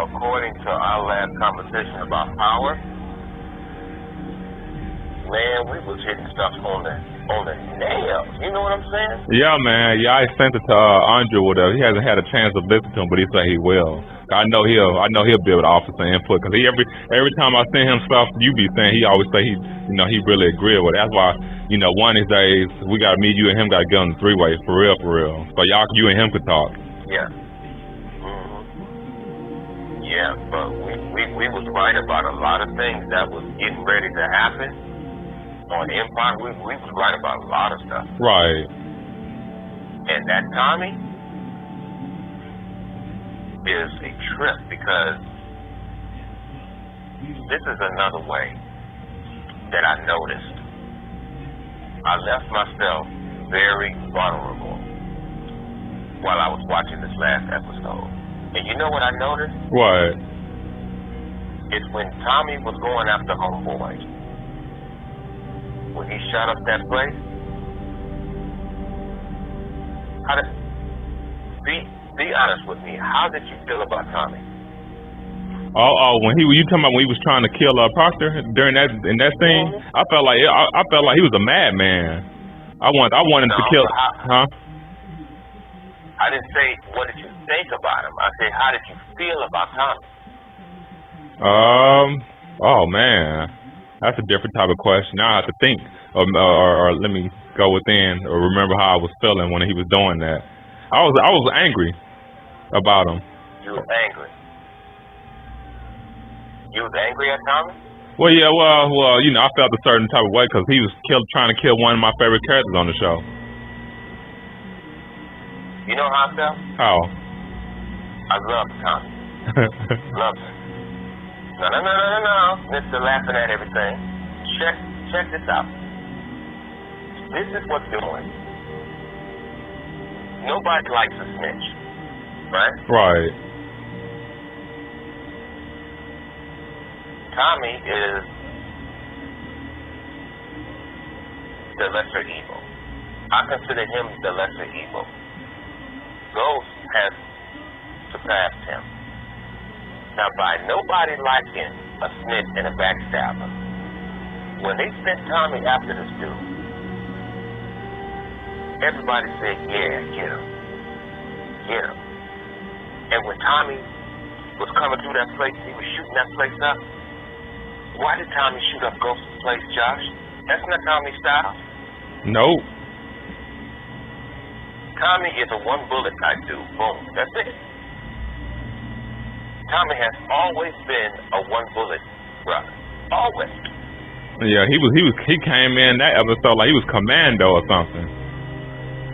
according to our last conversation about power, man, we was hitting stuff on the nails. You know what I'm saying? Yeah, man. Yeah, I sent it to Andre or whatever. He hasn't had a chance to listen to him, but he said he will. I know he'll be able to offer some input because every time I send him stuff, you be saying he always say he really agree with it. That's why one of these days we gotta meet you and him gotta get on the three-way for real. So you and him could talk. Yeah. Yeah, but we was right about a lot of things that was getting ready to happen on Empire. We was right about a lot of stuff. Right. And that Tommy is a trip because this is another way that I noticed. I left myself very vulnerable while I was watching this last episode. And you know what I noticed? What? It's when Tommy was going after Homeboy. When he shot up that place. Be honest with me. How did you feel about Tommy? When you talking about when he was trying to kill Proctor during that scene, I felt like he was a madman. I wanted to kill. Huh? I didn't say what did you think about him. I said how did you feel about Tommy? Oh man, that's a different type of question. Now I have to think, or let me go within or remember how I was feeling when he was doing that. I was angry about him. You was angry. You was angry at Tommy? Well, yeah. Well, I felt a certain type of way because he was trying to kill one of my favorite characters on the show. You know how I felt? How? I love Tommy. Love him. No. Mr. Laughing at everything. Check this out. This is what's doing. Nobody likes a snitch, right? Right. Tommy is the lesser evil. I consider him the lesser evil. Ghost has surpassed him. Now, by nobody liking a snitch and a backstabber, when they sent Tommy after this dude, everybody said, yeah, get him. And when Tommy was coming through that place, he was shooting that place up. Why did Tommy shoot up Ghost's place, Josh? That's not Tommy's style. Nope. Tommy is a one bullet type dude. Boom. That's it. Tommy has always been a one bullet brother. Always. Yeah, he came in that episode like he was commando or something.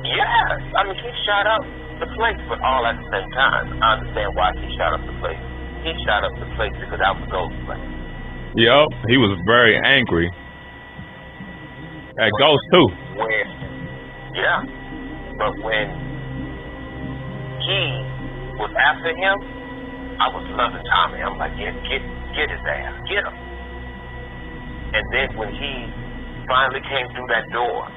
Yes. I mean, he shot up the place, but all at the same time. I understand why he shot up the place. He shot up the place because that was Ghost's place. Yep, he was very angry. At Ghost too. Yeah. But when he was after him, I was loving Tommy. I'm like, yeah, get his ass. Get him. And then when he finally came through that door,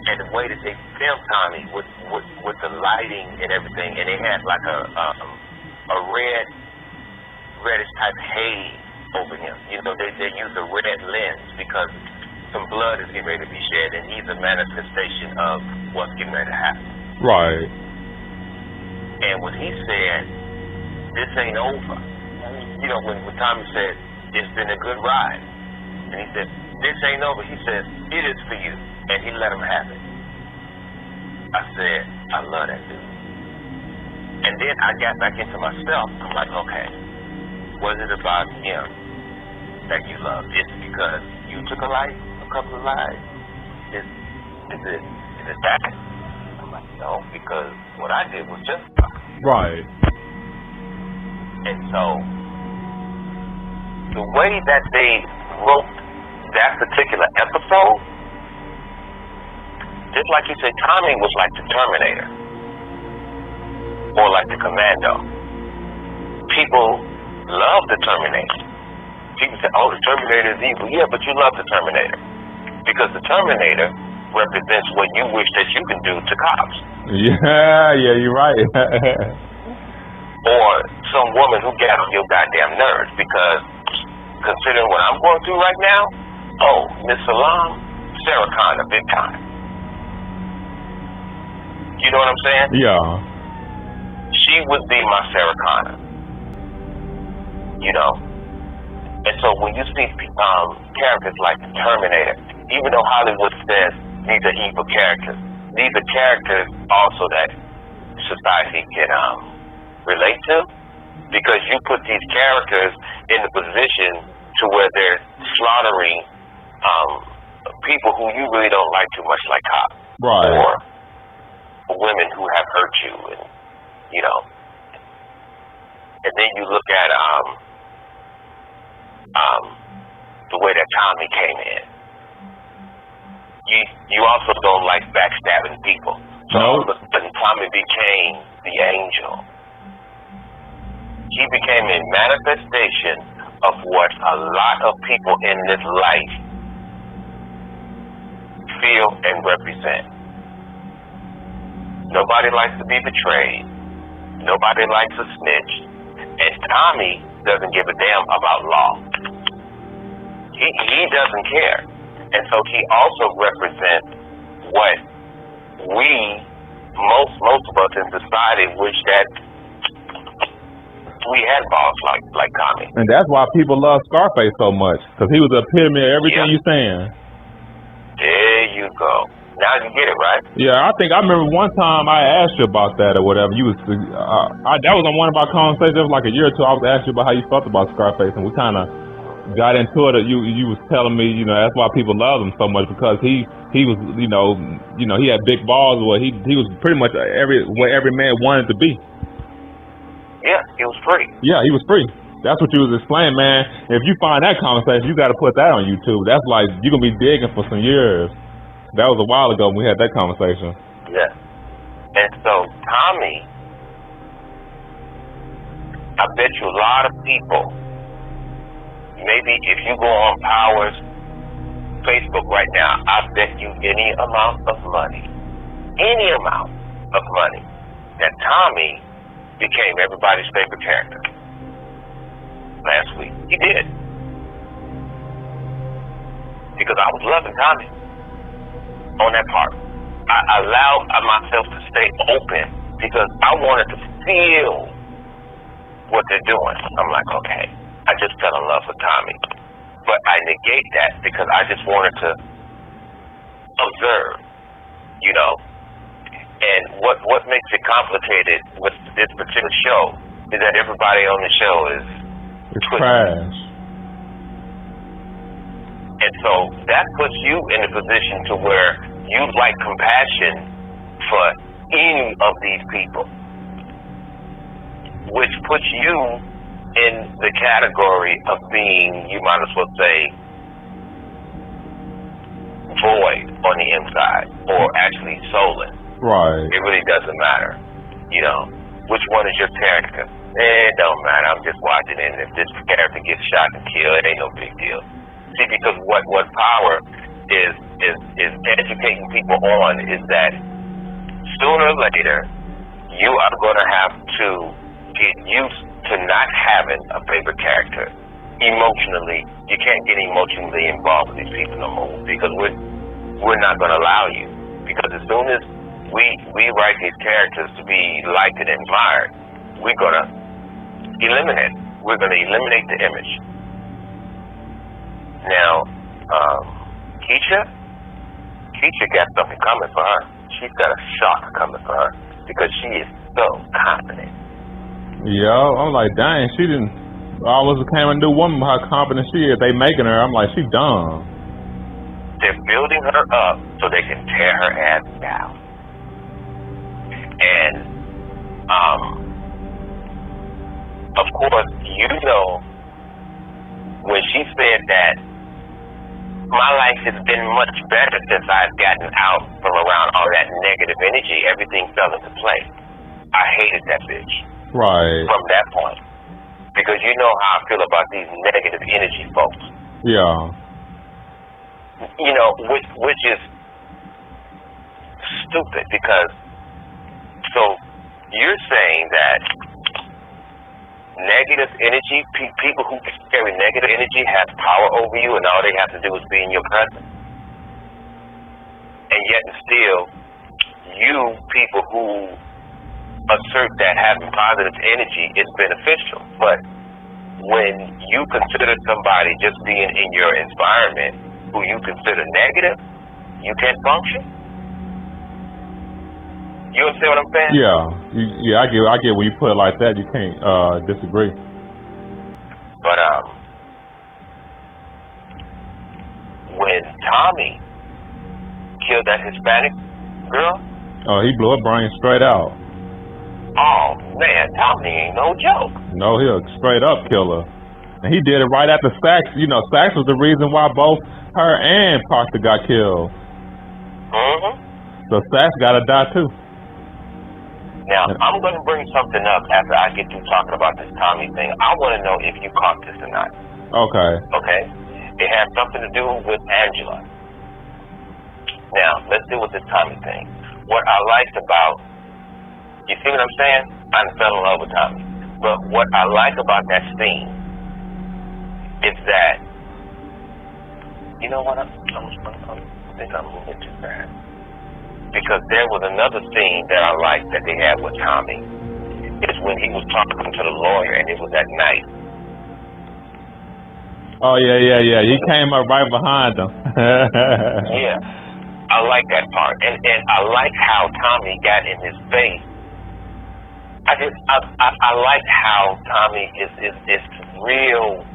and the way that they filmed Tommy with the lighting and everything, and they had like a reddish type haze over him. They use a red lens because some blood is getting ready to be shed, and he's a manifestation of what's getting ready to happen. Right. And when he said, this ain't over, when Tommy said, it's been a good ride, and he said, this ain't over, he says, it is for you, and he let him have it. I said, I love that dude. And then I got back into myself. I'm like, okay, was it about him that you loved? Is it because you took a life? Couple of lives. Is it that? I'm like, no, because what I did was just right. And so the way that they wrote that particular episode, just like you said, Tommy was like the Terminator or like the Commando. People love the Terminator. People say, oh, the Terminator is evil. Yeah, but you love the Terminator. Because the Terminator represents what you wish that you can do to cops. Yeah, you're right. Or some woman who got on your goddamn nerves, because considering what I'm going through right now, oh, Miss Salam, Sarah Connor, big time. You know what I'm saying? Yeah. She would be my Sarah Connor. You know? And so when you see characters like the Terminator, even though Hollywood says these are evil characters, these are characters also that society can relate to, because you put these characters in the position to where they're slaughtering people who you really don't like too much, like cops. Right. Or women who have hurt you, and you know. And then you look at the way that Tommy came in. You also don't like backstabbing people. So all of a sudden Tommy became the angel. He became a manifestation of what a lot of people in this life feel and represent. Nobody likes to be betrayed. Nobody likes a snitch. And Tommy doesn't give a damn about law. He doesn't care. And so he also represents what most of us in society wish that we had boss like Tommy. And that's why people love Scarface so much, because he was the epitome of everything you're saying. There you go. Now you get it, right? Yeah, I remember one time I asked you about that or whatever. You was that was on one of our conversations. It was like a year or two. I was asking you about how you felt about Scarface, and we kind of got into it. You was telling me, you know, that's why people love him so much, because he was, you know, he had big balls. Where he was pretty much where every man wanted to be. Yeah, he was free. Yeah, he was free. That's what you was explaining, man. If you find that conversation, you got to put that on YouTube. That's like you're gonna be digging for some years. That was a while ago when we had that conversation. Yeah. And so Tommy, I bet you a lot of people, maybe if you go on Power's Facebook right now, I bet you any amount of money that Tommy became everybody's favorite character last week. He did. Because I was loving Tommy on that part. I allowed myself to stay open because I wanted to feel what they're doing. I'm like, okay, I just fell in love with Tommy. But I negate that because I just wanted to observe, you know. And what makes it complicated with this particular show is that everybody on the show is trash. And so that puts you in a position to where you like compassion for any of these people, which puts you in the category of being, you might as well say, void on the inside, or actually soulless. Right. It really doesn't matter, you know. Which one is your character? It don't matter. I'm just watching it. And if this character gets shot and killed, it ain't no big deal. See, because what Power is educating people on is that sooner or later you are going to have to get used to not having a favorite character. Emotionally, you can't get emotionally involved with these people no more because we're not going to allow you. Because as soon as we write these characters to be liked and admired, we're going to eliminate. We're going to eliminate the image. Now, Keisha got something coming for her. She's got a shock coming for her because she is so confident. Yeah, I'm like, dang, she didn't almost became a new woman how confident she is. They making her. I'm like, she dumb. They're building her up so they can tear her ass down. And, of course, you know, when she said that my life has been much better since I've gotten out from around all that negative energy, everything fell into place. I hated that bitch. Right. From that point. Because you know how I feel about these negative energy folks. Yeah. You know, which is stupid because, so you're saying that negative energy, people who carry negative energy have power over you, and all they have to do is be in your presence. And yet and still, you people who assert that having positive energy is beneficial. But when you consider somebody just being in your environment who you consider negative, you can't function. You understand what I'm saying? Yeah, I get when you put it like that. You can't disagree. But when Tommy killed that Hispanic girl, oh, he blew her brain straight out. Oh man, Tommy ain't no joke. No, he'll straight up kill her, and he did it right after Sax. You know, Sax was the reason why both her and Parker got killed. So Sax gotta die too. Now, I'm going to bring something up after I get through talking about this Tommy thing. I want to know if you caught this or not. Okay. Okay? It has something to do with Angela. Now, let's deal with this Tommy thing. What I liked about, you see what I'm saying? I fell in love with Tommy. But what I like about that scene is that, you know what, I think I'm moving too fast. Because there was another scene that I liked that they had with Tommy. It's when he was talking to the lawyer, and it was at night. Oh, yeah. He came up right behind him. Yeah. I like that part. And I like how Tommy got in his face. I like how Tommy is real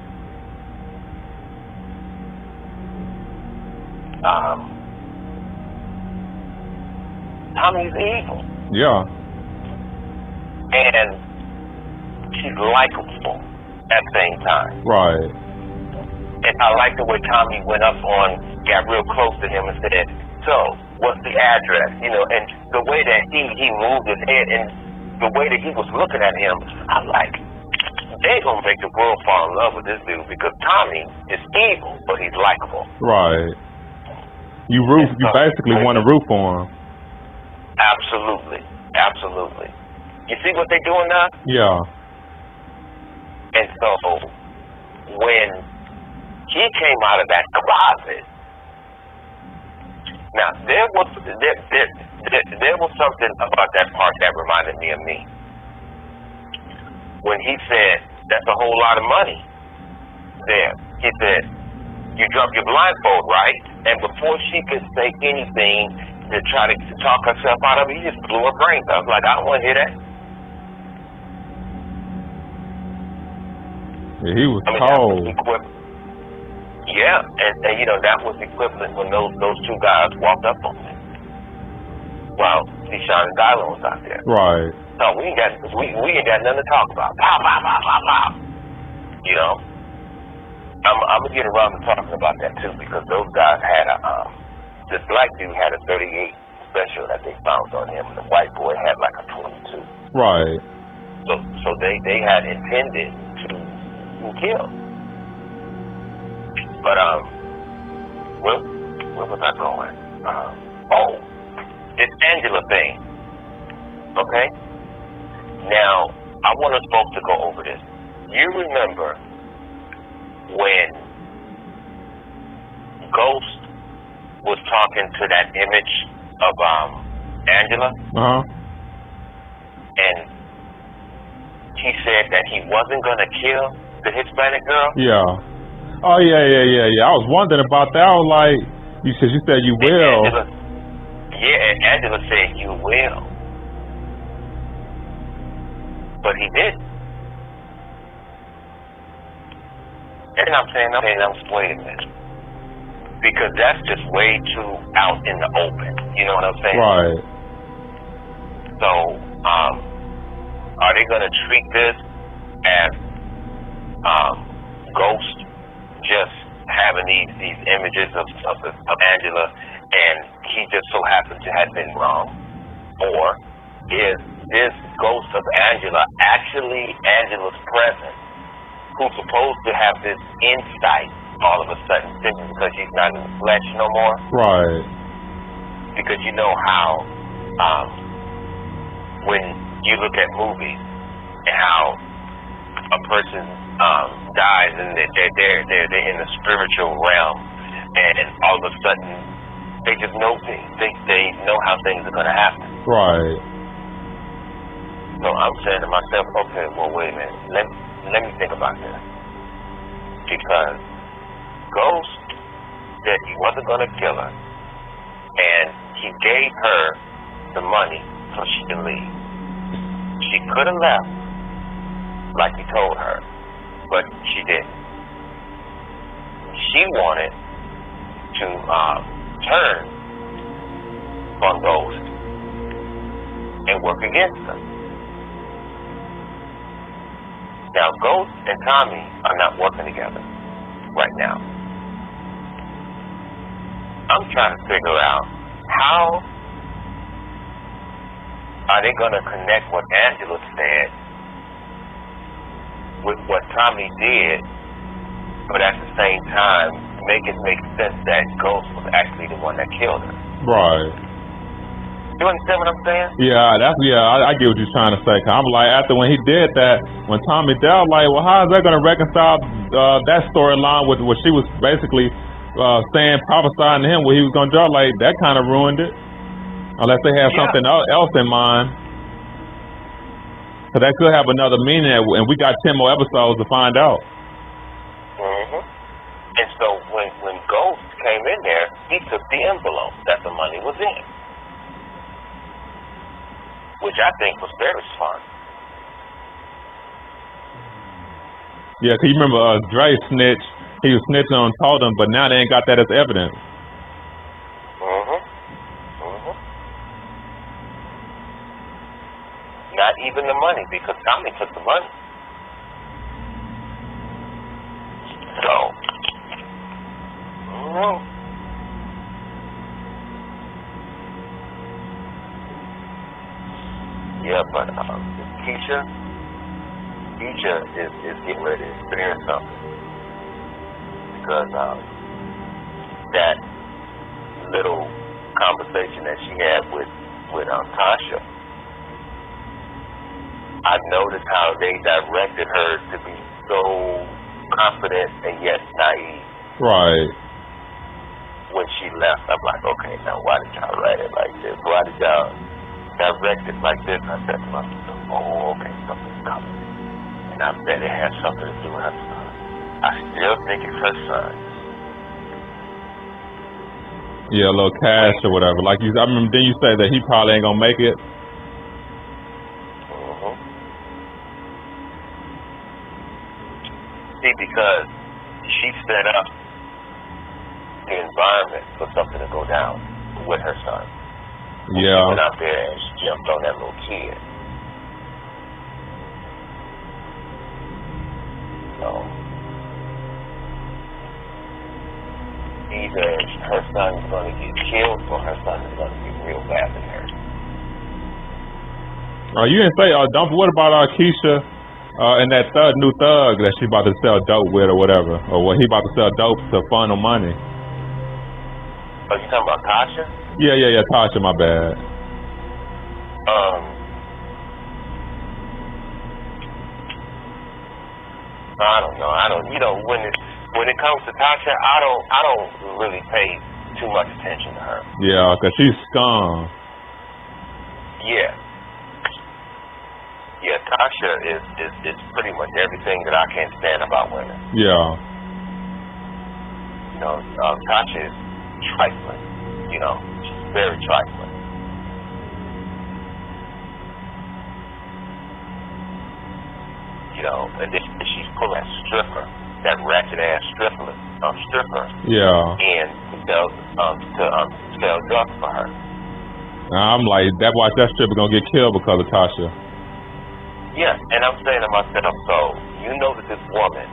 Tommy's evil. Yeah. And she's likable at the same time. Right. And I like the way Tommy got real close to him and said, so, what's the address? You know, and the way that he moved his head and the way that he was looking at him, I'm like, they gonna make the world fall in love with this dude because Tommy is evil, but he's likable. Right. You basically want to root for him. Absolutely. You see what they're doing now? Yeah. And so, when he came out of that closet, now there was something about that part that reminded me of me. When he said, "That's a whole lot of money." There, he said, "You dropped your blindfold, right?" And before she could say anything to try to talk herself out of it, he just blew her brains out. I was like, I don't want to hear that. Yeah, he was cold. Yeah, and you know, that was equivalent when those two guys walked up on him while Deshaun and Dylan was out there. Right. So we ain't got nothing to talk about. Pow, pow, pow, pow, pow. You know? I'm gonna get around to talking about that too, because those guys had this black dude had a 38 special that they found on him, and the white boy had like a 22. Right. So they had intended to kill. But where was I going? This Angela thing. Okay? Now, I want us both to go over this. You remember when Ghost was talking to that image of Angela? Uh-huh. And he said that he wasn't going to kill the Hispanic girl? Yeah. Oh, yeah. I was wondering about that. I was like, you said you will. And Angela said you will. But he didn't. And I'm saying, wait a minute. Because that's just way too out in the open. You know what I'm saying? Right. So, are they going to treat this as Ghost just having these images of Angela, and he just so happened to have been wrong? Or is this Ghost of Angela actually Angela's presence, who's supposed to have this insight all of a sudden simply because she's not in the flesh no more? Right. Because you know how when you look at movies and how a person dies and they're in the spiritual realm, and all of a sudden they just know things. They know how things are going to happen. Right. So I'm saying to myself, okay, well, wait a minute. Let me think about this. Because Ghost said he wasn't going to kill her, and he gave her the money so she can leave. She could have left like he told her, but she didn't. She wanted to turn on Ghost and work against them. Now, Ghost and Tommy are not working together right now. I'm trying to figure out how are they going to connect what Angela said with what Tommy did, but at the same time make it make sense that Ghost was actually the one that killed her. Right. You understand what I'm saying? Yeah, I get what you're trying to say. Cause I'm like, after when he did that, when Tommy died, I'm like, well, how is that going to reconcile that storyline with what she was basically saying, prophesying to him what he was going to do? Like, that kind of ruined it. Unless they have something else in mind. Because that could have another meaning, and we got 10 more episodes to find out. Mm-hmm. And so when Ghost came in there, he took the envelope that the money was in, which I think was very smart. Yeah, because you remember Dre snitched. He was snitching on Totem, but now they ain't got that as evidence. Mm-hmm. Mm-hmm. Not even the money, because Tommy took the money. So, yeah, but Keisha is getting ready to experience something, because that little conversation that she had with Tasha, I noticed how they directed her to be so confident and yet naive. Right. When she left, I'm like, okay, now why did y'all write it like this? Why did y'all direct it like this? I said to myself, oh, okay, something's coming. And I bet it has something to do with her son. I still think it's her son. Yeah, a little cash or whatever. Like I remember, didn't you say that he probably ain't gonna make it? Mm-hmm. See, because she set up the environment for something to go down with her son. Yeah. She went out there and she jumped on that little kid. So, either her son is going to get killed or her son is going to get real badly hurt. You didn't say, what about Keisha and that new thug that she about to sell dope with or whatever? Or what he about to sell dope to funnel money? Oh, you talking about Tasha? Yeah, Tasha, my bad. I don't know. When it comes to Tasha, I don't really pay too much attention to her. Yeah, because she's scum. Yeah, Tasha is pretty much everything that I can't stand about women. Yeah. You know, Tasha is trifling. You know, she's very trifling. You know, and then she's pulling that ratchet ass stripper, yeah, in to sell drugs for her. I'm like, watch that stripper gonna get killed because of Tasha. Yeah, and I'm saying to myself, so you know that this woman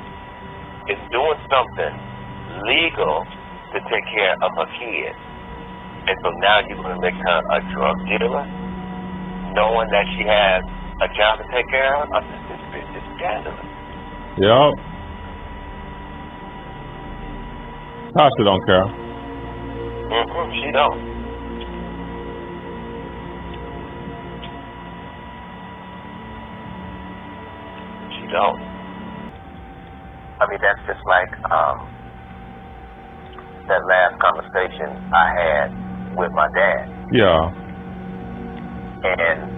is doing something legal to take care of her kids, and so now you're gonna make her a drug dealer, knowing that she has a job to take care of? I think this bitch is scandalous. Yep. Tasha don't care. She don't. She don't. I mean, that's just like that last conversation I had with my dad. Yeah. And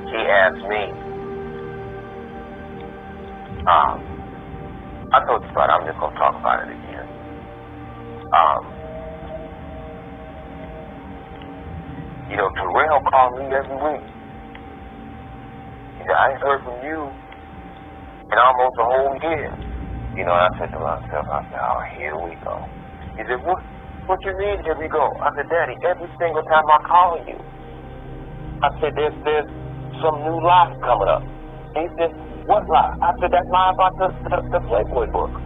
he asked me, I told you about it, I'm just going to talk about it again. You know, Terrell called me every week. He said, I ain't heard from you in almost a whole year. You know, and I said to myself, oh, here we go. He said, what you need? Here we go. I said, Daddy, every single time I call you, I said, there's some new lie coming up. He said, what lie? I said, that lie about the Playboy book.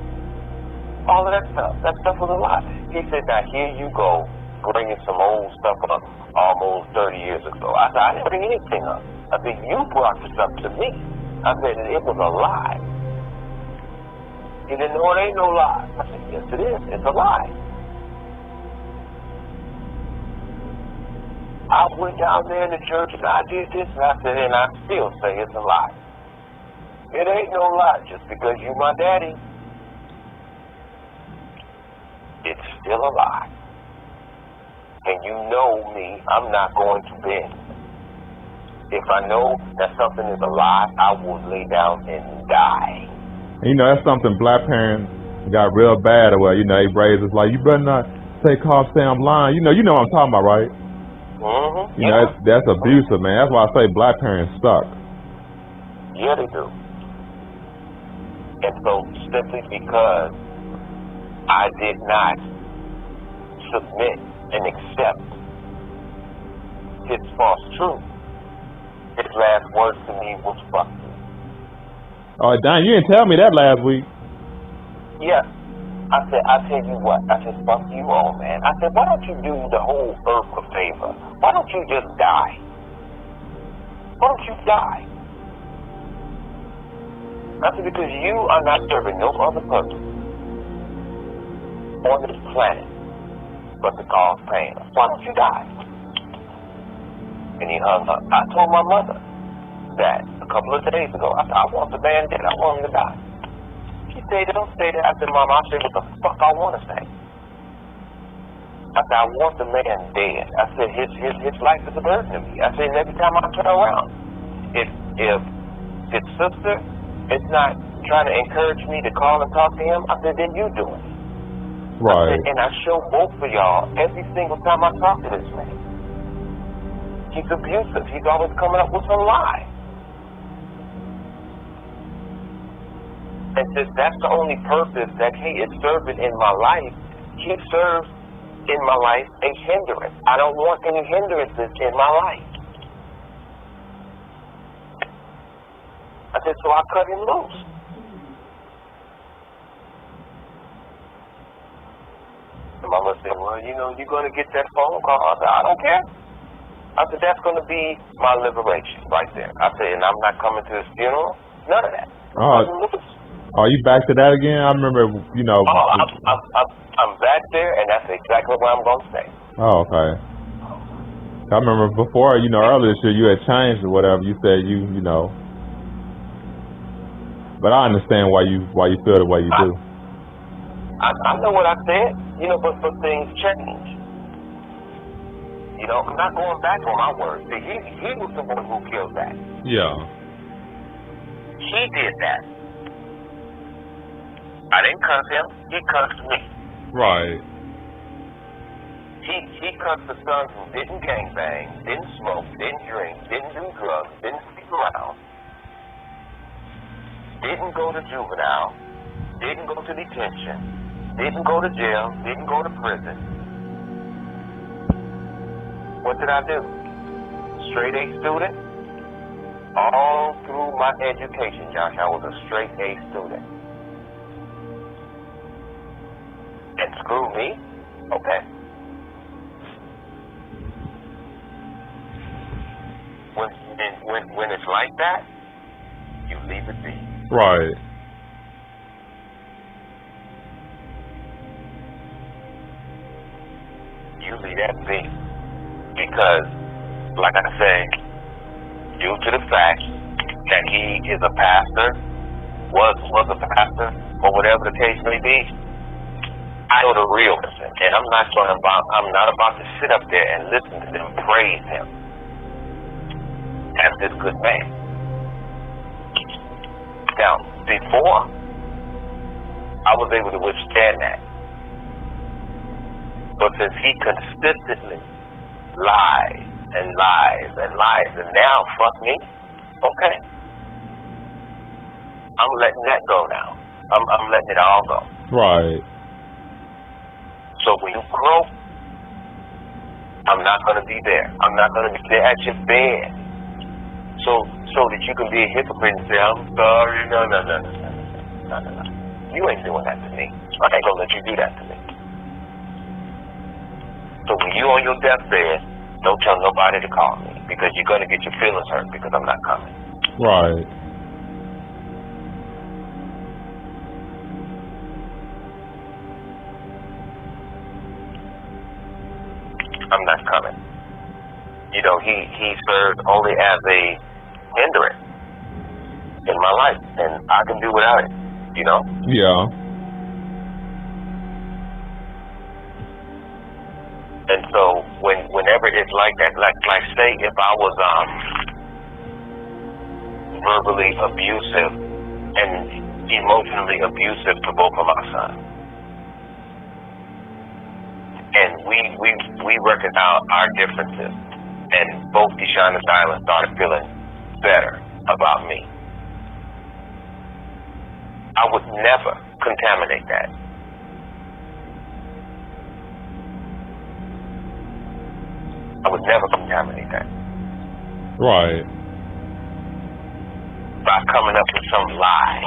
All of that stuff. That stuff was a lie. He said, now here you go, bringing some old stuff up almost 30 years ago. I said, I didn't bring anything up. I said, you brought this up to me. I said, it was a lie. He said, no, it ain't no lie. I said, yes, it is. It's a lie. I went down there in the church and I did this, and I said, and I still say it's a lie. It ain't no lie. Just because you my daddy, it's still a lie. And you know me, I'm not going to bend. If I know that something is a lie, I will lay down and die. You know, that's something black parents got real bad at. Well, you know, they raised us like, you better not say call say I'm lying. You know what I'm talking about, right? Mm-hmm. You know, that's abusive, man. That's why I say black parents suck. Yeah, they do. And so simply because I did not submit and accept his false truth, his last words to me was fuck you. Oh, dang, you didn't tell me that last week. Yeah. I said, I tell you what, I said, fuck you all, man. I said, why don't you do the whole earth a favor? Why don't you just die? Why don't you die? I said, because you are not serving no other purpose on this planet but to cause pain. Why don't you die? And he hung up. I told my mother that a couple of days ago. I said, I want the man dead. I want him to die. She said, don't say that. I said, Mom, I said, what the fuck I want to say? I said, I want the man dead. I said, his life is a burden to me. I said, every time I turn around, if his sister is not trying to encourage me to call and talk to him, I said, then you do it. Right. I said, and I show both of y'all every single time I talk to this man. He's abusive. He's always coming up with some lie. And since that's the only purpose that he is serving in my life, he serves in my life a hindrance. I don't want any hindrances in my life. I said, so I cut him loose. And Mama said, well, you know, you're going to get that phone call. I said, I don't care. I said, that's going to be my liberation right there. I said, and I'm not coming to his funeral. None of that. Are you back to that again? I remember, you know. Oh, I'm back there, and that's exactly what I'm going to say. Oh, okay. I remember before, you know, earlier this year you had changed or whatever. You said you know. But I understand why you feel the way you do. I know what I said, you know, but things change. You know, I'm not going back on my word. See, he was the one who killed that. Yeah. He did that. I didn't cuss him. He cussed me. Right. He cussed the sons who didn't gangbang, didn't smoke, didn't drink, didn't do drugs, didn't sleep around, didn't go to juvenile, didn't go to detention, didn't go to jail, didn't go to prison. What did I do? Straight A student. All through my education, Josh, I was a straight A student. And screw me? Okay. When it's like that, you leave it be. Right. You leave that be. Because, like I said, due to the fact that he is a pastor was a pastor or whatever the case may be, I know the real person, and I'm not about to sit up there and listen to them praise him as this good man. Now, before, I was able to withstand that, but since he consistently lies and lies and lies, and now fuck me, okay, I'm letting that go now. I'm letting it all go. Right. So when you grow, I'm not going to be there. I'm not going to be there at your bed. So that you can be a hypocrite and say, I'm sorry. No. You ain't doing that to me. I ain't going to let you do that to me. So when you on your deathbed, don't tell nobody to call me, because you're going to get your feelings hurt because I'm not coming. Right. I'm not coming. You know, he served only as a hindrance in my life, and I can do without it, you know? Yeah. And so whenever it's like that, like say if I was verbally abusive and emotionally abusive to both of my sons, and we reconciled our differences, and both Deshaun and Dylan started feeling better about me, I would never contaminate that. I would never contaminate that. Right. By coming up with some lie.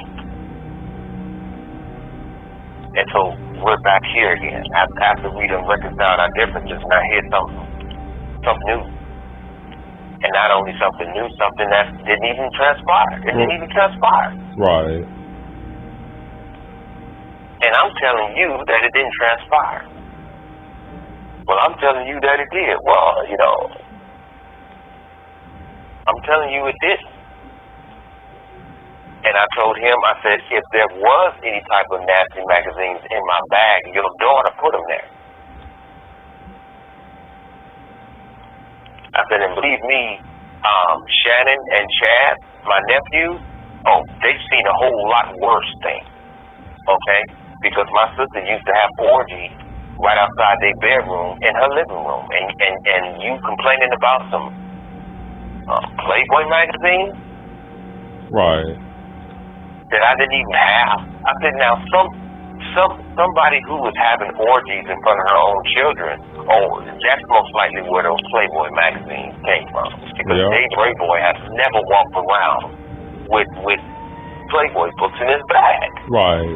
And so we're back here again. After we done reconciled our differences, and I hear something new. And not only something new, something that didn't even transpire. It didn't even transpire. Right. And I'm telling you that it didn't transpire. Well, I'm telling you that it did. Well, you know, I'm telling you it didn't. And I told him, I said, if there was any type of nasty magazines in my bag, your daughter put them there. I said, and believe me, Shannon and Chad, my nephews, they've seen a whole lot worse things, okay? Because my sister used to have orgies right outside their bedroom in her living room. And you complaining about some Playboy magazine? Right. That I didn't even have. I said, now somebody who was having orgies in front of her own children, that's most likely where those Playboy magazines came from. Because Dave Rayboy has never walked around with Playboy books in his bag. Right.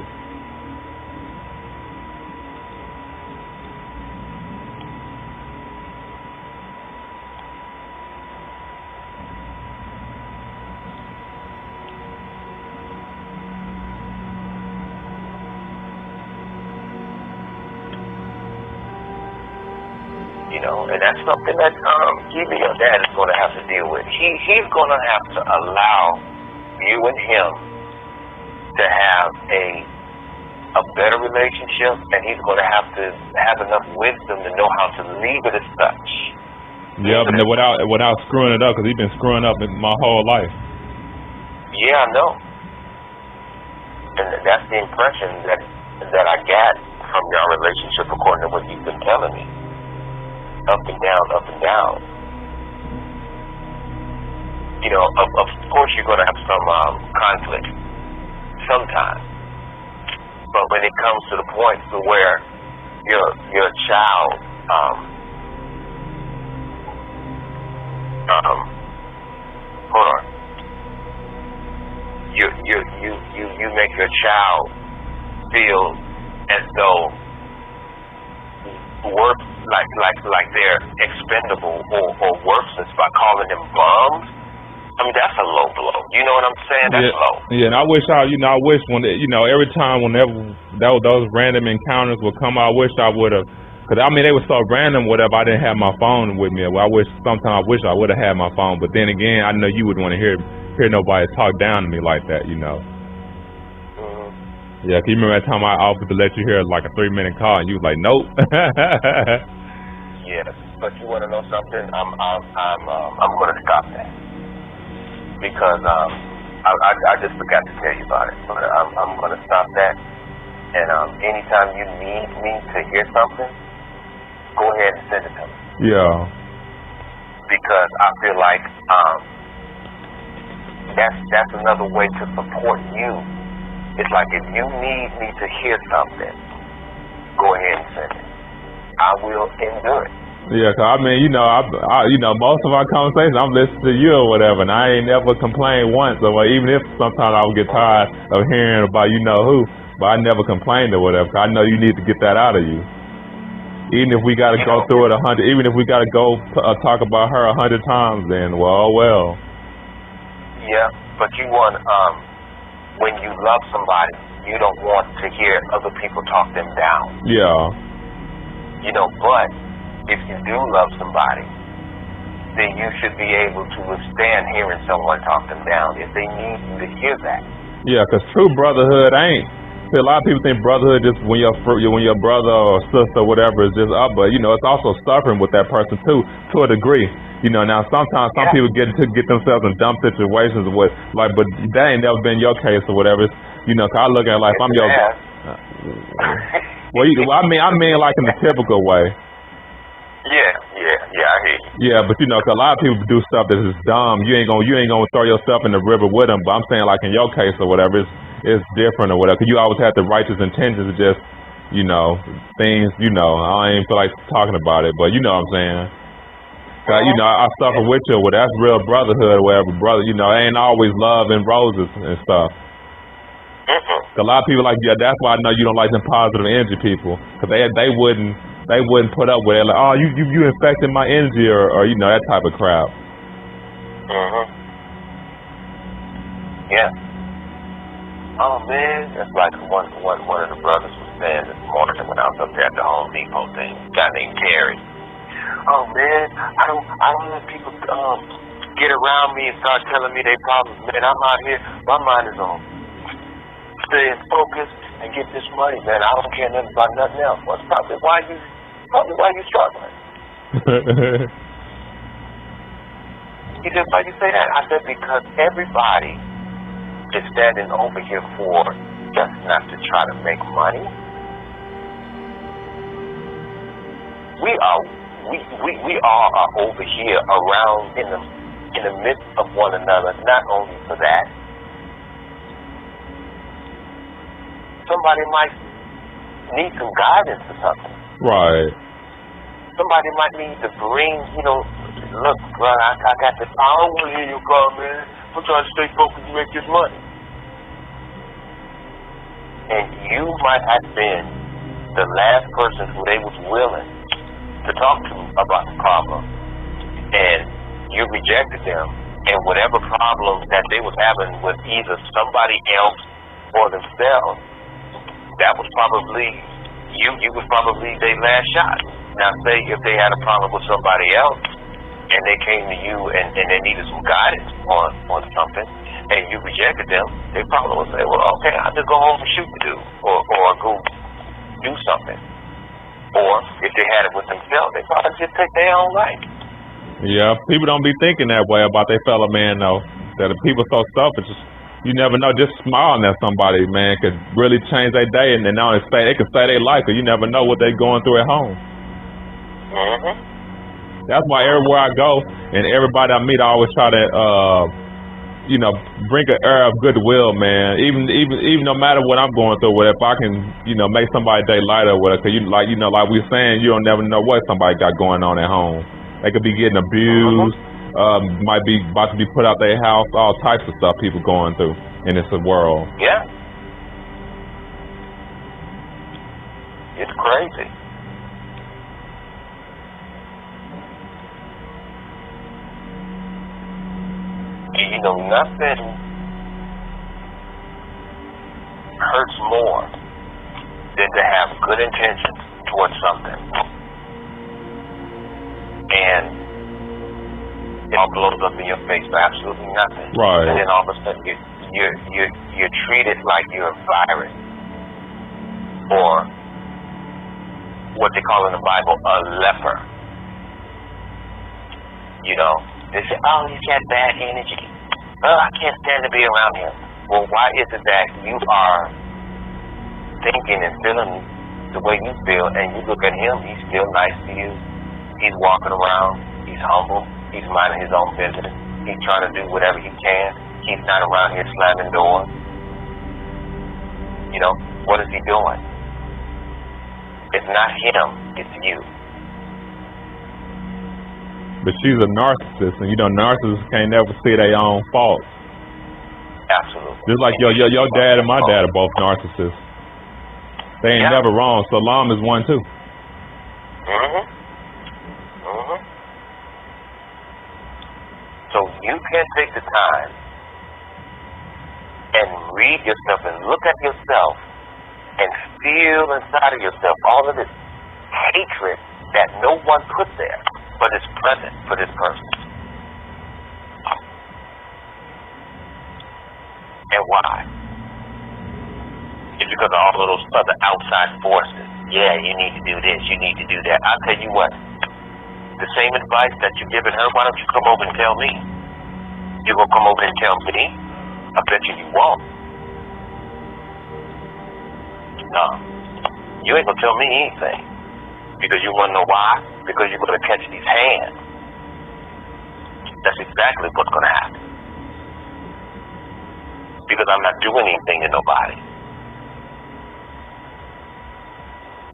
You know, and that's something that even your dad is going to have to deal with. He's going to have to allow you and him to have a better relationship, and he's going to have enough wisdom to know how to leave it as such. Yeah, but without screwing it up, because he's been screwing up my whole life. Yeah, I know. And that's the impression that I got from your relationship, according to what you've been telling me. Up and down, up and down. You know, of course you're going to have some conflict sometimes. But when it comes to the point to where your child, hold on, you make your child feel as though worth like they're expendable or worthless by calling them bums. I mean, that's a low blow. You know what I'm saying? That's low. Yeah, and I wish when, every time whenever those random encounters would come, I wish I would have, because I mean, they were so random, whatever, I didn't have my phone with me. Well, I wish I would have had my phone, but then again, I know you would want to hear nobody talk down to me like that, you know. Yeah, 'cause you remember that time I offered to let you hear like a 3-minute call, and you was like, nope. Yes, but you want to know something? I'm going to stop that because I just forgot to tell you about it. But I'm going to stop that. And anytime you need me to hear something, go ahead and send it to me. Yeah. Because I feel like that's another way to support you. It's like if you need me to hear something, go ahead and send it. I will endure it. Yeah, 'cause I mean, you know, I most of our conversations, I'm listening to you or whatever, and I ain't never complained once. So even if sometimes I would get tired of hearing about you know who, but I never complained or whatever. 'Cause I know you need to get that out of you. Even if we got to go through it 100, even if we got to go talk about her 100 times, then well. Yeah, but you want when you love somebody, you don't want to hear other people talk them down. Yeah. You know, but if you do love somebody, then you should be able to withstand hearing someone talk them down if they need you to hear that. Yeah, 'cause true brotherhood ain't. See, a lot of people think brotherhood just when your brother or sister or whatever is just up, but you know it's also suffering with that person too, to a degree. You know, now sometimes some people get themselves in dumb situations with like, but that ain't never been your case or whatever. It's, you know, 'cause I look at it like if I'm your. I mean, like in the typical way. Yeah, I hear you. Yeah, but you know, 'cause a lot of people do stuff that is dumb. You ain't gonna throw yourself in the river with them. But I'm saying, like in your case or whatever, it's different or whatever. 'Cause you always have the righteous intentions, just you know things. You know, I ain't feel like talking about it, but you know what I'm saying. 'Cause you know, I suffer with you. Well, that's real brotherhood or whatever, brother. You know, it ain't always love and roses and stuff. 'Cause a lot of people like that's why I know you don't like them positive energy people, 'cause they wouldn't put up with it like, oh, you infected my energy or you know that type of crap. Yeah. Oh man, that's like one of the brothers was saying this morning when I was up there at the Home Depot thing. A guy named Terry. Oh man, I don't let people get around me and start telling me their problems. Man, I'm out here, my mind is on staying focused and get this money, man. I don't care nothing about nothing else. Well, it's probably why you struggling. He said, why you say that? I said, because everybody is standing over here for just not to try to make money. We all are over here around in the midst of one another, not only for that. Somebody might need some guidance or something. Right. Somebody might need to bring, look, bro, I got this. I don't want to hear you call, man. I'm trying to stay focused and make this money. And you might have been the last person who they was willing to talk to about the problem. And you rejected them. And whatever problem that they was having with either somebody else or themselves, that was probably you was probably their last shot. Now say if they had a problem with somebody else and they came to you and they needed some guidance on something and you rejected them, they probably would say, well, okay, I'll just go home and shoot the dude or go do something. Or if they had it with themselves, they probably just take their own life. Yeah, people don't be thinking that way about their fellow man though. That if people so selfish, you never know. Just smiling at somebody, man, could really change their day, and then not only they could save their life, 'cause you never know what they're going through at home. That's why everywhere I go and everybody I meet, I always try to, bring an air of goodwill, man. Even no matter what I'm going through, if I can, make somebody's day lighter, with it, 'cause like we were saying, you don't never know what somebody got going on at home. They could be getting abused. Might be about to be put out their house, all types of stuff people going through in this world. Yeah. It's crazy. Nothing hurts more than to have good intentions towards something. And it all blows up in your face for absolutely nothing. Right. And then all of a sudden you're treated like you're a virus. or what they call in the Bible a leper. You know, they say, oh, he's got bad energy. Oh, I can't stand to be around him. Well, why is it that you are thinking and feeling the way you feel, and you look at him, he's still nice to you. He's walking around. He's humble. He's minding his own business. He's trying to do whatever he can. He's not around here slamming doors. You know, what is he doing? It's not him, it's you. But she's a narcissist, and you know, narcissists can't never see their own faults. Absolutely. Just like your dad and my dad are both narcissists. They ain't never wrong. So Lam is one too. So you can take the time and read yourself and look at yourself and feel inside of yourself all of this hatred that no one put there, but is present for this person. And why? It's because of all of those other outside forces. Yeah, you need to do this, you need to do that. I'll tell you what, the same advice that you're giving her, why don't you come over and tell me? You're going to come over and tell me? I bet you won't. No. You ain't going to tell me anything. Because you want to know why? Because you're going to catch these hands. That's exactly what's going to happen. Because I'm not doing anything to nobody.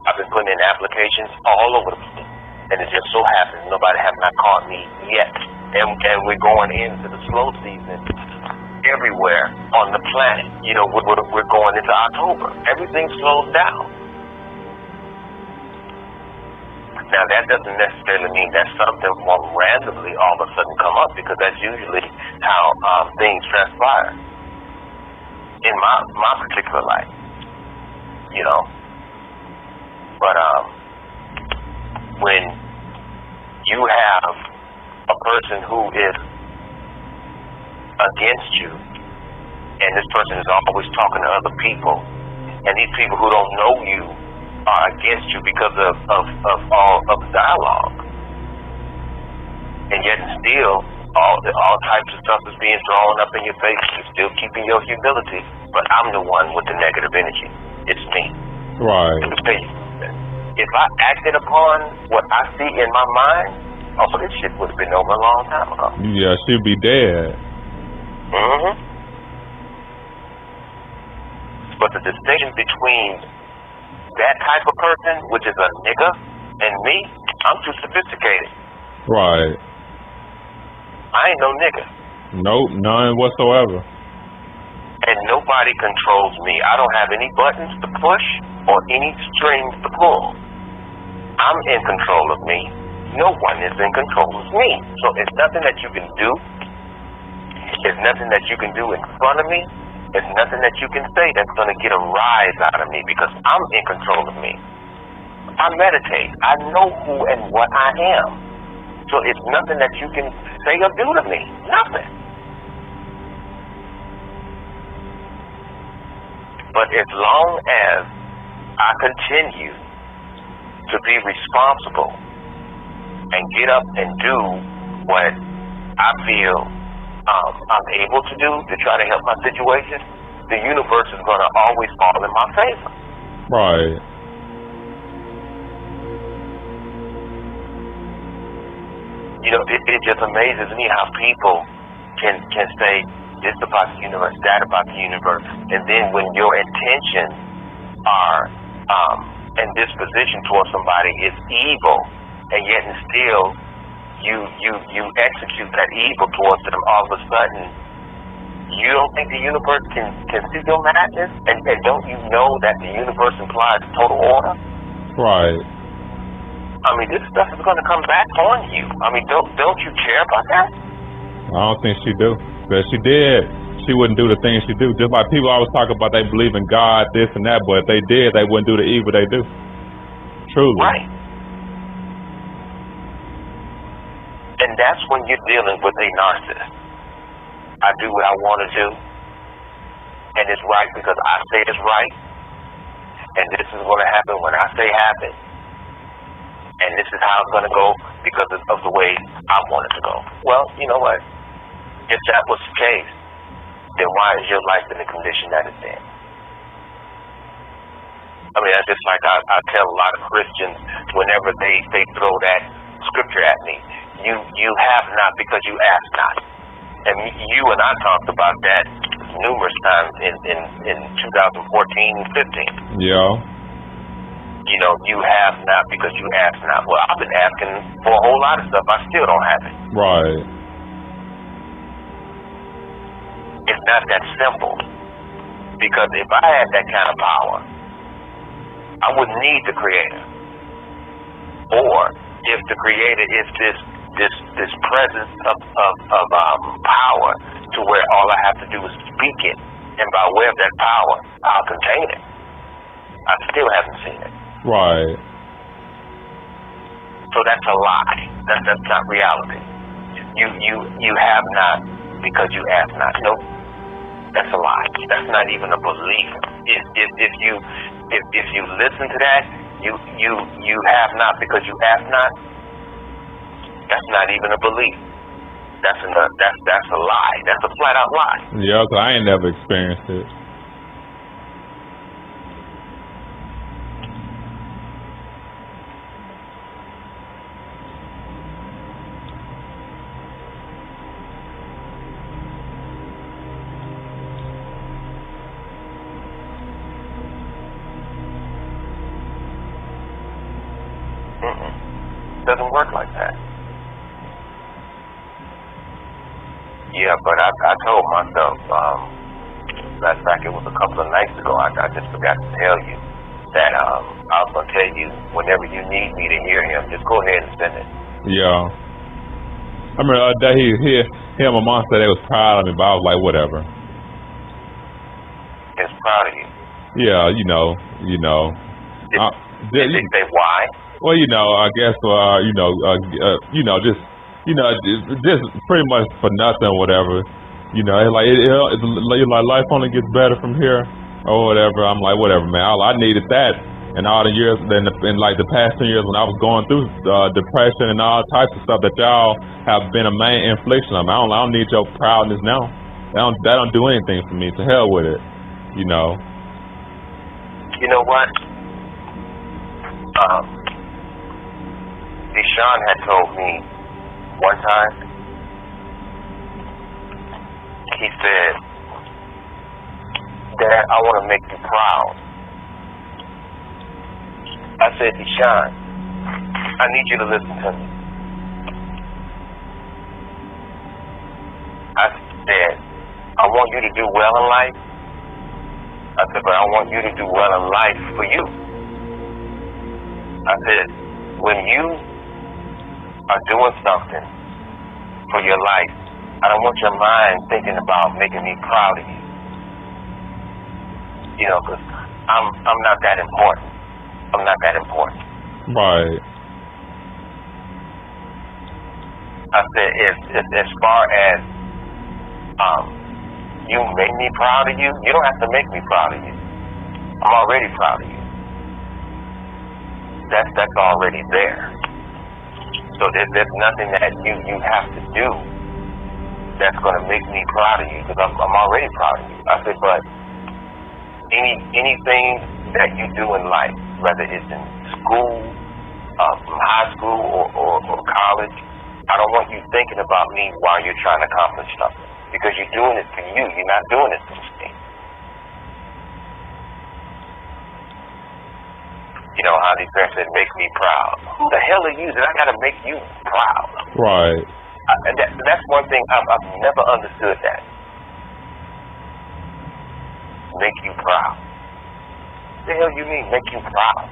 I've been putting in applications all over the place. And it just so happens nobody has not called me yet. And we're going into the slow season everywhere on the planet. You know, we're going into October. Everything slows down. Now, that doesn't necessarily mean that something won't randomly all of a sudden come up, because that's usually how things transpire in my particular life. You know. But when you have a person who is against you, and this person is always talking to other people, and these people who don't know you are against you because of all of the dialogue, and yet still all types of stuff is being thrown up in your face. You're still keeping your humility, but I'm the one with the negative energy. It's me. Right. If I acted upon what I see in my mind, this shit would have been over a long time ago. Yeah, she'd be dead. But the distinction between that type of person, which is a nigga, and me, I'm too sophisticated. Right. I ain't no nigga. Nope, none whatsoever. And nobody controls me. I don't have any buttons to push or any strings to pull. I'm in control of me. No one is in control of me. So it's nothing that you can do. It's nothing that you can do in front of me. It's nothing that you can say that's going to get a rise out of me, because I'm in control of me. I meditate. I know who and what I am. So it's nothing that you can say or do to me. Nothing. But as long as I continue to be responsible and get up and do what I feel I'm able to do to try to help my situation, the universe is going to always fall in my favor. Right. You know, it just amazes me how people can say this about the universe, that about the universe, and then when your intentions are and disposition towards somebody is evil, and yet and still you execute that evil towards them, all of a sudden you don't think the universe can see your madness, and don't you know that the universe implies total order? Right. I mean, this stuff is going to come back on you. I mean, don't you care about that? I don't think she do. But if she did, she wouldn't do the things she do. Just like people always talk about they believe in God, this and that, but if they did, they wouldn't do the evil they do. Truly. Right. And that's when you're dealing with a narcissist. I do what I want to do, and it's right because I say it's right, and this is going to happen when I say happen, and this is how it's going to go because of the way I want it to go. Well, you know what? If that was the case, then why is your life in the condition that it's in? I mean, that's just like I tell a lot of Christians whenever they throw that scripture at me. You have not because you ask not. And you and I talked about that numerous times in 2014 and 15. Yeah. You know, you have not because you ask not. Well, I've been asking for a whole lot of stuff. I still don't have it. Right. It's not that simple. Because if I had that kind of power, I wouldn't need the Creator. Or if the Creator is this presence of power to where all I have to do is speak it, and by way of that power, I'll contain it. I still haven't seen it. Right. So that's a lie. That's not reality. You have not because you ask not. Nope. That's a lie. That's not even a belief. If you listen to that, you have not because you ask not. That's not even a belief. That's a lie. That's a flat out lie. Yeah, 'cause I ain't never experienced it. Doesn't work like that. Yeah, but I told myself, matter of fact, it was a couple of nights ago, I just forgot to tell you that I was going to tell you whenever you need me to hear him, just go ahead and send it. Yeah. I remember the other day he and my mom said they was proud of me, but I was like, whatever. It's proud of you. Yeah, you know. Did they say why? Well, I guess, just pretty much for nothing, whatever. It's like life only gets better from here, or whatever. I'm like, whatever, man. I needed that, and all the years, in like the past 10 years when I was going through depression and all types of stuff that y'all have been a main infliction on me. I don't need your proudness now. That don't do anything for me. To hell with it, You know what? Deshaun had told me one time, he said, Dad, I want to make you proud. I said, Deshaun, I need you to listen to me. I said, I want you to do well in life. I said, but I want you to do well in life for you. I said, when you are doing something for your life, I don't want your mind thinking about making me proud of you. Because I'm not that important. I'm not that important. Right. I said, as far as you make me proud of you, you don't have to make me proud of you. I'm already proud of you. That's already there. So there's nothing that you have to do that's going to make me proud of you, because I'm already proud of you. I said, but anything that you do in life, whether it's in school, from high school or college, I don't want you thinking about me while you're trying to accomplish something, because you're doing it for you. You're not doing it for me. How these parents said, make me proud. Who the hell are you that I got to make you proud? Right. That's one thing I've never understood that. Make you proud. What the hell you mean, make you proud?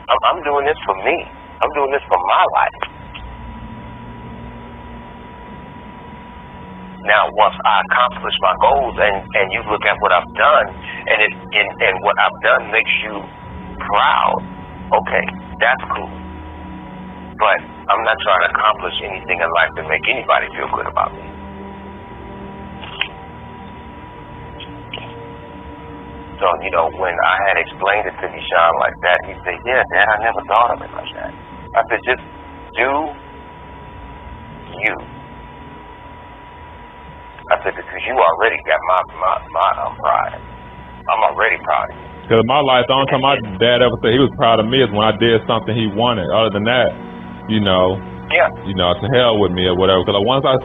I'm doing this for me. I'm doing this for my life. Now, once I accomplish my goals and you look at what I've done, and what I've done makes you proud, okay, that's cool. But I'm not trying to accomplish anything in life to make anybody feel good about me. So, when I had explained it to Deshaun like that, he said, yeah, Dad, I never thought of it like that. I said, just do you. I said, because you already got my pride. I'm already proud of you. Because in my life, the only time my dad ever said he was proud of me is when I did something he wanted. Other than that, Yeah. To hell with me or whatever. Because once I,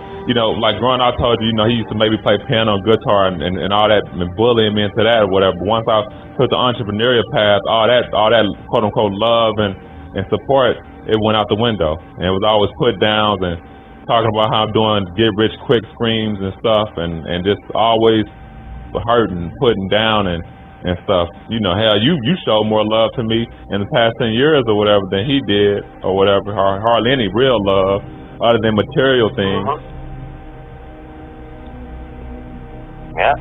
like growing up, I told you, he used to maybe play piano and guitar and all that, and bullying me into that or whatever. But once I took the entrepreneurial path, all that quote unquote love and support, it went out the window. And it was always put downs and talking about how I'm doing get rich quick screams and stuff, and just always hurting, putting down and stuff. Hell, you showed more love to me in the past 10 years or whatever than he did or whatever. Hardly any real love other than material things. Yeah.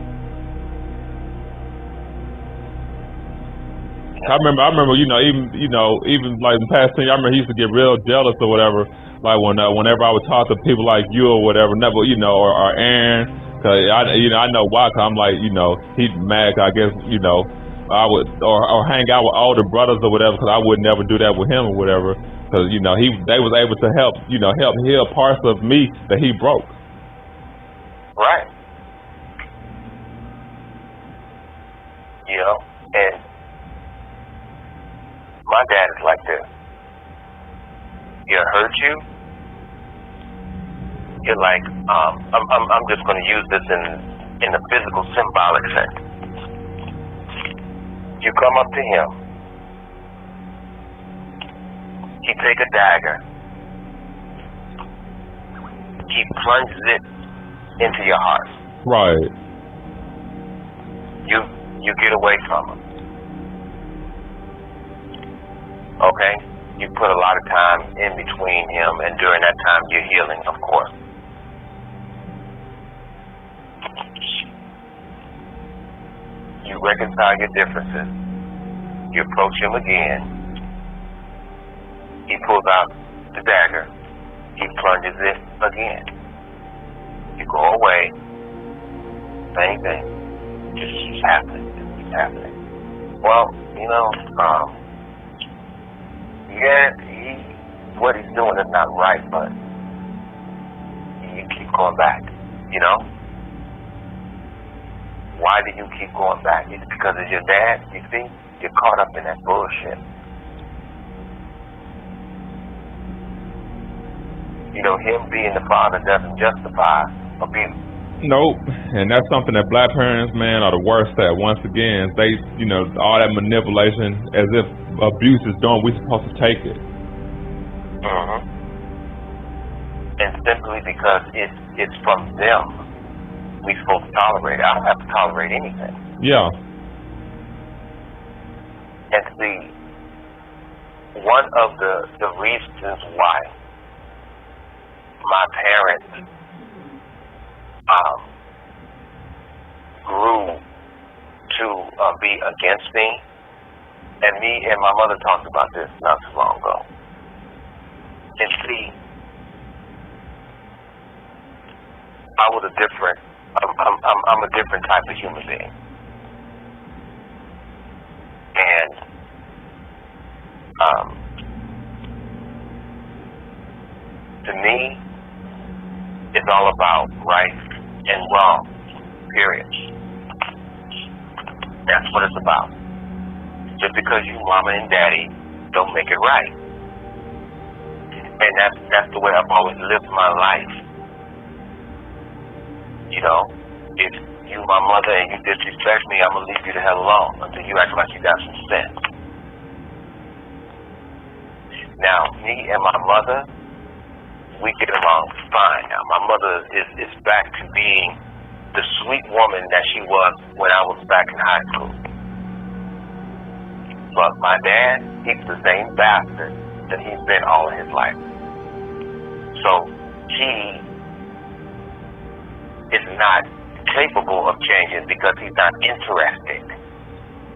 I remember, even like the past 10 years, I remember he used to get real jealous or whatever. Like whenever I would talk to people like you or whatever, never, or Aaron. Cause I know why. Cause I'm like, he's mad. Cause I guess, I would or hang out with older brothers or whatever. Cause I would never do that with him or whatever. Cause they was able to help heal parts of me that he broke. Right. And my dad is like this. He'll hurt you. You're like, I'm just going to use this in a physical, symbolic sense. You come up to him. He take a dagger. He plunges it into your heart. Right. You get away from him. Okay? You put a lot of time in between him, and during that time you're healing, of course. You reconcile your differences. You approach him again. He pulls out the dagger. He plunges it again. You go away. Same thing. Just keeps happening. Just keeps happening. Well, what he's doing is not right, but you keep going back, Why do you keep going back? It's because of your dad, you see? You're caught up in that bullshit. Him being the father doesn't justify abuse. Nope, and that's something that black parents, man, are the worst at. Once again, they, all that manipulation, as if abuse is done, we're supposed to take it. And simply because it's from them, we're supposed to tolerate it. I don't have to tolerate anything. Yeah. And see, one of the reasons why my parents grew to be against me, and me and my mother talked about this not too long ago. And see, I'm a different type of human being, and to me, it's all about right and wrong, period. That's what it's about. Just because you mama and daddy don't make it right. And that's the way I've always lived my life. If you my mother and you disrespect me, I'm going to leave you the hell alone until you act like you got some sense. Now, me and my mother, we get along fine now. My mother is back to being the sweet woman that she was when I was back in high school. But my dad, he's the same bastard that he's been all of his life. So he is not capable of changing because he's not interested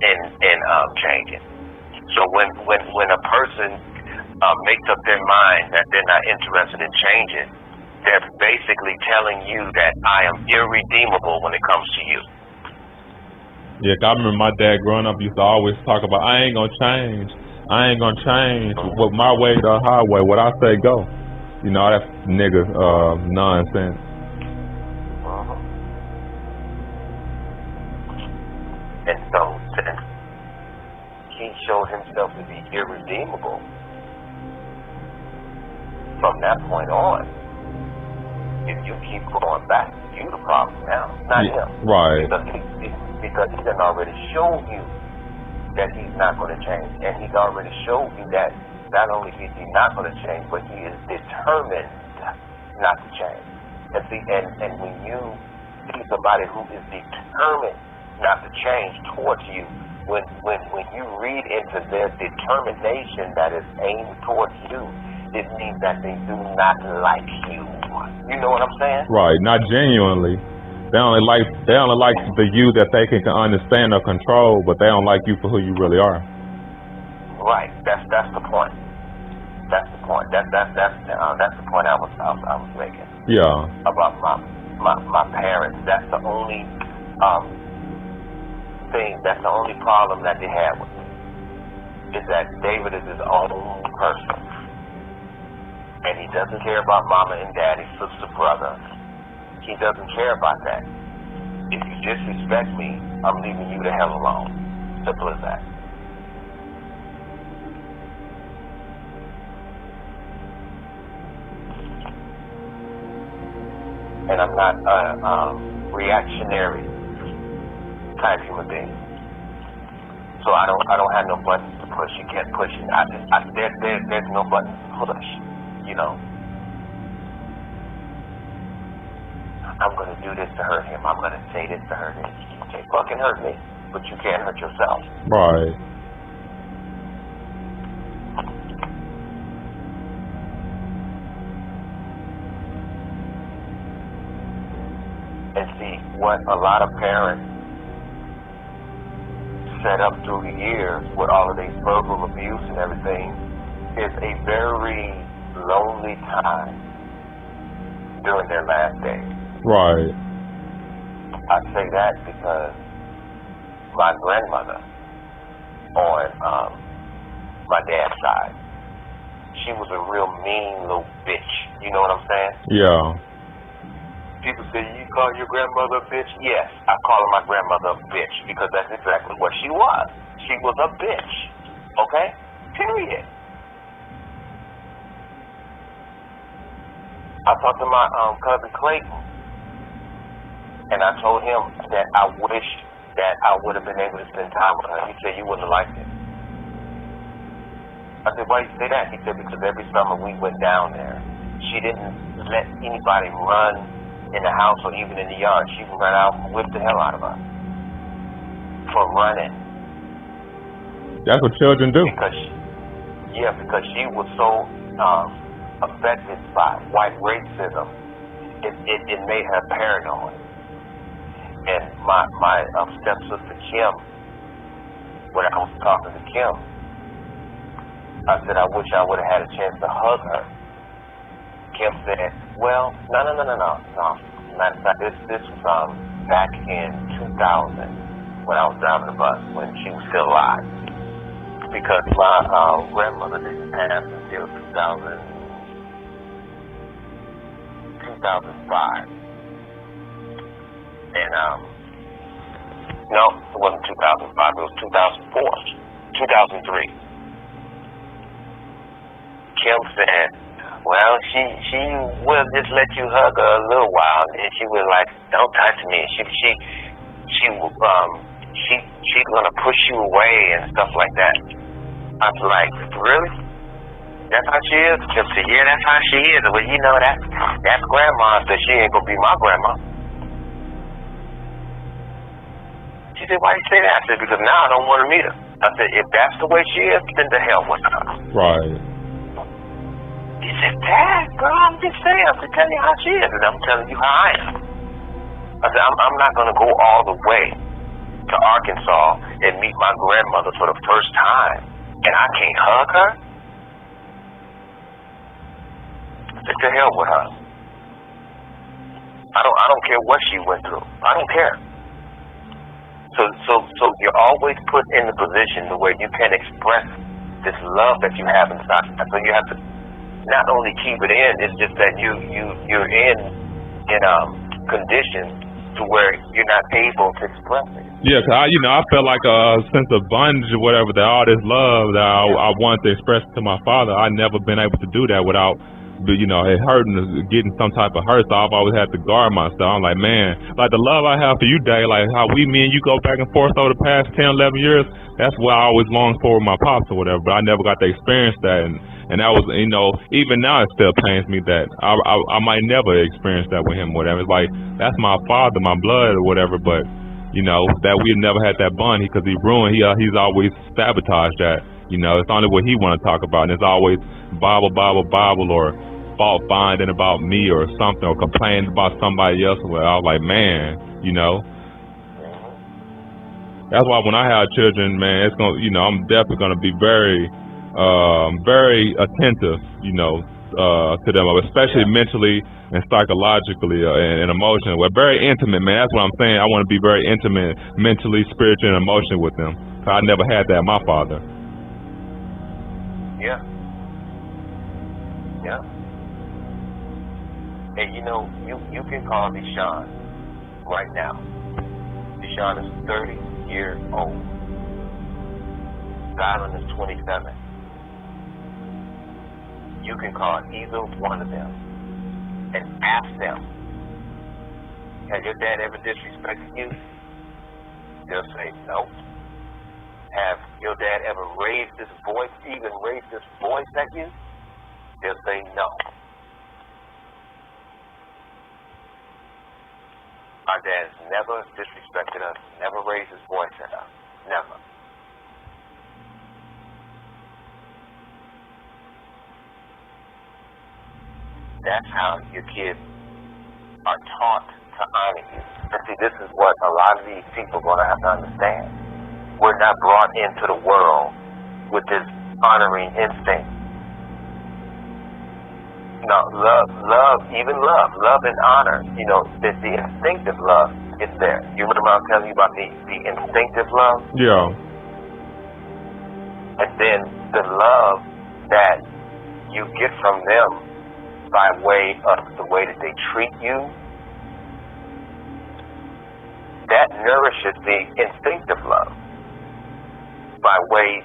in changing. So when a person makes up their mind that they're not interested in changing, they're basically telling you that I am irredeemable when it comes to you. Yeah, 'cause I remember my dad growing up used to always talk about, I ain't gonna change. I ain't gonna change. What my way the highway. What I say go. You know, that's nigga nonsense. And so, since he showed himself to be irredeemable, from that point on, if you keep going back, you the problem now, not him. Right. Because he done already showed you that he's not going to change, and he's already showed you that not only is he not going to change, but he is determined not to change. And see, and when you see somebody who is determined not to change towards you, when you read into their determination that is aimed towards you, it means that they do not like you. You know what I'm saying? Right. Not genuinely. They only like the you that they can understand or control, but they don't like you for who you really are. Right. That's the point. That's the point. That's the point I was making. Yeah. About my parents. That's the only thing. That's the only problem that they had with me. Is that David is his own person, and he doesn't care about mama and daddy, sister, brother. He doesn't care about that. If you disrespect me, I'm leaving you the hell alone. Simple as that. And I'm not a reactionary type human being. So I don't have no buttons to push. You can't push it. There's no buttons to push. You know. I'm going to do this to hurt him. I'm going to say this to hurt him. You can't fucking hurt me, but you can't hurt yourself. Right. And see, what a lot of parents set up through the years with all of these verbal abuse and everything is a very lonely time during their last days. Right. I say that because my grandmother on my dad's side, she was a real mean little bitch. You know what I'm saying? Yeah. People say, you call your grandmother a bitch? Yes, I call her my grandmother a bitch because that's exactly what she was. She was a bitch. Okay? Period. I talked to my cousin Clayton, and I told him that I wish that I would have been able to spend time with her. He said, you wouldn't have liked it. I said, why do you say that? He said, because every summer we went down there. She didn't let anybody run in the house or even in the yard. She would run out and whip the hell out of us for running. That's what children do. Because she was so affected by white racism, it made her paranoid. And my stepsister Kim, when I was talking to Kim, I said I wish I would have had a chance to hug her. Kim said, well, no. Matter of fact, this was back in 2000 when I was driving the bus, when she was still alive. Because my grandmother didn't pass until 2005. And, no, it wasn't 2005, it was 2004, 2003. Kim said, well, she will just let you hug her a little while, and she was like, don't touch me. She's gonna push you away and stuff like that. I was like, really? That's how she is? Kim said, yeah, that's how she is. Well, you know, that's grandma, so she ain't gonna be my grandma. She said, why you say that? I said, because now I don't want to meet her. I said, if that's the way she is, then the hell with her. Right. He said, Dad, girl, I'm just saying. I'm just telling you how she is, and I'm telling you how I am. I said, I'm not going to go all the way to Arkansas and meet my grandmother for the first time, and I can't hug her? I said, to hell with her. I don't care what she went through. I don't care. So you're always put in the position where you can express this love that you have inside. So you have to not only keep it in, it's just that you're in conditions to where you're not able to express it. Yeah, 'cause I felt like a sense of bondage or whatever, that all this love that I wanted to express to my father, I never been able to do that without, it hurting, getting some type of hurt. So I've always had to guard myself. I'm like, man, like the love I have for you, Dave, like how me and you go back and forth over the past 10, 11 years, that's what I always longed for with my pops or whatever, but I never got to experience that. And that was, even now it still pains me that I might never experience that with him or whatever. It's like, that's my father, my blood or whatever, but, that we never had that bond because he's always sabotaged that. It's only what he want to talk about, and it's always Bible, or fault finding about me or something, or complaining about somebody else. Well, I was like, man, that's why when I have children, man, it's gonna, I'm definitely gonna be very, very attentive, to them, especially mentally and psychologically and emotionally. We're very intimate, man. That's what I'm saying. I want to be very intimate, mentally, spiritually, and emotionally with them. I never had that. My father. Yeah. Yeah. And you can call Deshaun right now. Deshaun is 30 years old. Skyland is 27. You can call either one of them and ask them, has your dad ever disrespected you? They'll say no. Have your dad ever raised his voice at you? They'll say no. Our dad's never disrespected us, never raised his voice at us, never. That's how your kids are taught to honor you. And see, this is what a lot of these people are going to have to understand. We're not brought into the world with this honoring instinct. No, love and honor, the instinctive love is there. You remember I was telling you about the instinctive love? Yeah. And then the love that you get from them by way of the way that they treat you, that nourishes the instinctive love by way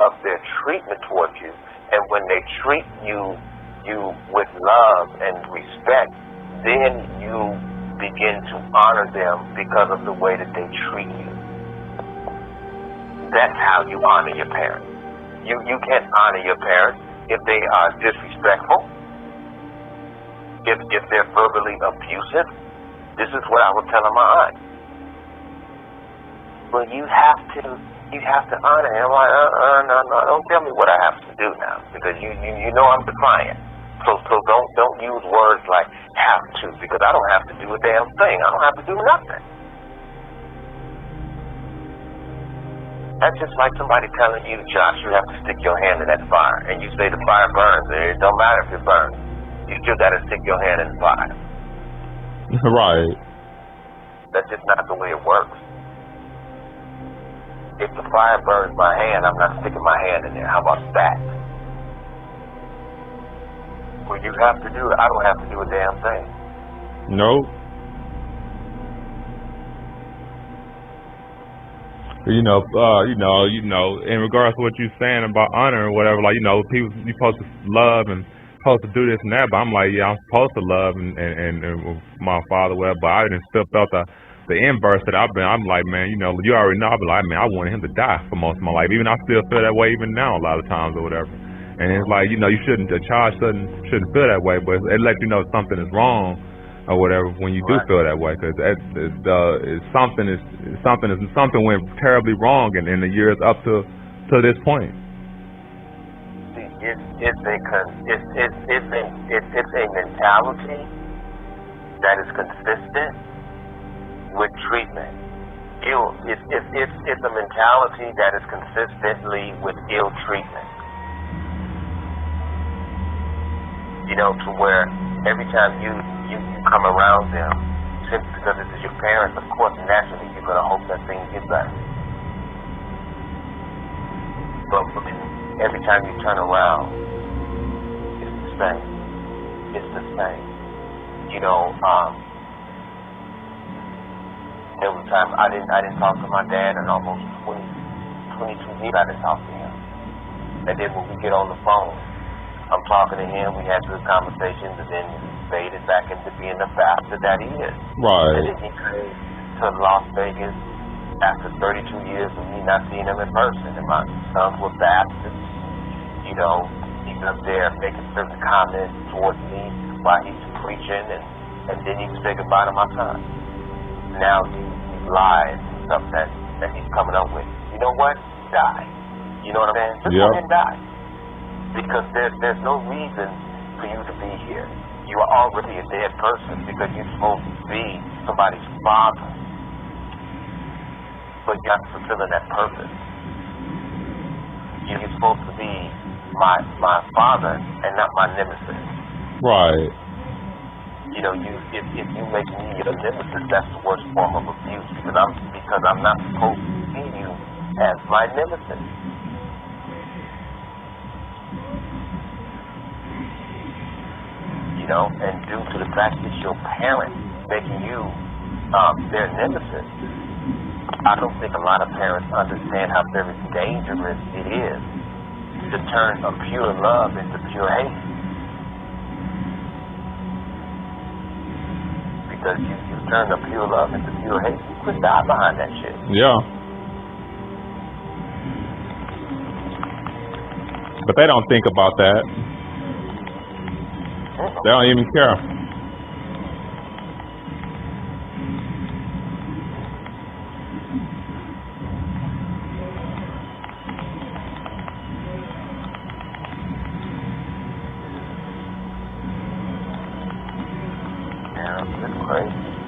of their treatment towards you. And when they treat you with love and respect, then you begin to honor them because of the way that they treat you. That's how you honor your parents. You can't honor your parents if they are disrespectful, if they're verbally abusive. This is what I was telling my aunt. Well, you have to honor him. I'm like, no, don't tell me what I have to do now, because you know I'm the client. So don't use words like have to, because I don't have to do a damn thing. I don't have to do nothing. That's just like somebody telling you, Josh, you have to stick your hand in that fire, and you say the fire burns. It don't matter if it burns. You still got to stick your hand in the fire. Right. That's just not the way it works. If the fire burns my hand, I'm not sticking my hand in there. How about that? Well, you have to do it. I don't have to do a damn thing. Nope. In regards to what you're saying about honor or whatever, like, people, you're supposed to love and supposed to do this and that, but I'm like, yeah, I'm supposed to love and my father, whatever, but I didn't still felt the inverse that I'm like, man, you already know, I'll be like, man, I wanted him to die for most of my life. Even I still feel that way even now a lot of times or whatever. And it's like, you shouldn't, a child shouldn't feel that way, but it lets you know something is wrong or whatever when you do feel that way, because something went terribly wrong in the years up to this point. See, it's a mentality that is consistent with treatment. It's a mentality that is consistently with ill treatment. To where every time you come around them, simply because this is your parents, of course, naturally, you're going to hope that things get better. But every time you turn around, it's the same. It's the same. You know, there was a time I didn't talk to my dad in almost 22 years. I didn't talk to him. And then when we get on the phone, I'm talking to him, we had good conversations, and then he faded back into being the bastard that he is. Right. And then he came to Las Vegas after 32 years of me not seeing him in person, and my sons were bastards. You know, he's up there making certain comments towards me while he's preaching, and then he say goodbye to my son. Now these lies and stuff that he's coming up with. You know what? Die. You know what I'm saying? Just go ahead and die. Because there's no reason for you to be here. You are already a dead person because you're supposed to be somebody's father. But you're not fulfilling that purpose. You're supposed to be my father and not my nemesis. Right. You know, if you make me your nemesis, that's the worst form of abuse because I'm not supposed to see you as my nemesis. You know, and due to the fact that your parents making you their nemesis, I don't think a lot of parents understand how very dangerous it is to turn a pure love into pure hate. Because you turn a pure love into pure hate, you could die behind that shit. Yeah. But they don't think about that. They don't even care. Yeah, it's crazy.